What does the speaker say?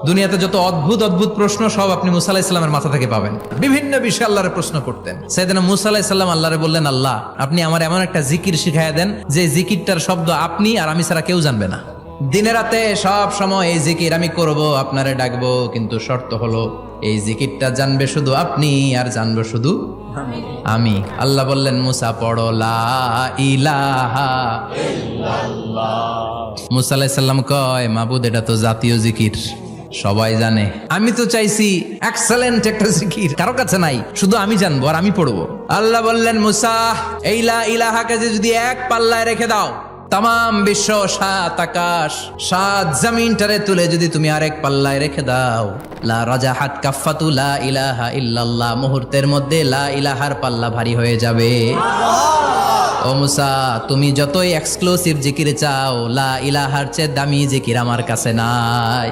দুনিয়াতে যত অদ্ভুত অদ্ভুত প্রশ্ন সব আপনি মুসা আলাহিস সাল্লামের মাথা থেকে পাবেন। বিভিন্ন বিষয়ে আল্লাহরে প্রশ্ন করতেন। সাইয়েদনা মুসা আলাহিস সাল্লাম আল্লাহরে বললেন, আল্লাহ আপনি আমার এমন একটা জিকির শিখাইয়া দেন যে জিকিরটার শব্দ আপনি আর আমি ছাড়া কেউ জানবে না। দিনে রাতে সব সময় এই জিকির আমি করব, আপনারে ডাকবো, কিন্তু শর্ত হলো এই জিকিরটা জানবে শুধু আপনি আর জানবো শুধু আমি। আল্লাহ বললেন, মুসা পড়ো লা ইলাহা ইল্লাল্লাহ। মুসা আলাইহিস সালাম কয়, মাবুদ এটা তো জাতীয় জিকির, সবাই জানে। আমি তো চাইছি এক্সেলেন্ট একটা জিকির, কারো কাছে নাই, শুধু আমি জানবো আর আমি পড়বো। আল্লাহ বললেন, মুসা এই লা ইলাহাকে যদি এক পাল্লায় রেখে দাও, তাম বিশ্ব, 7 আকাশ 7 জমিনটারে তুলে যদি তুমি আরেক পাল্লায় রেখে দাও, লা রাজাহাত কাফাতু লা ইলাহা ইল্লাল্লাহ, মুহূর্তের মধ্যে লা ইলাহার পাল্লা ভারী হয়ে যাবে। ও মুসা, তুমি যতই এক্সক্লুসিভ জিকির চাও, লা ইলাহার চেয়ে দামি জিকির আমার কাছে নাই।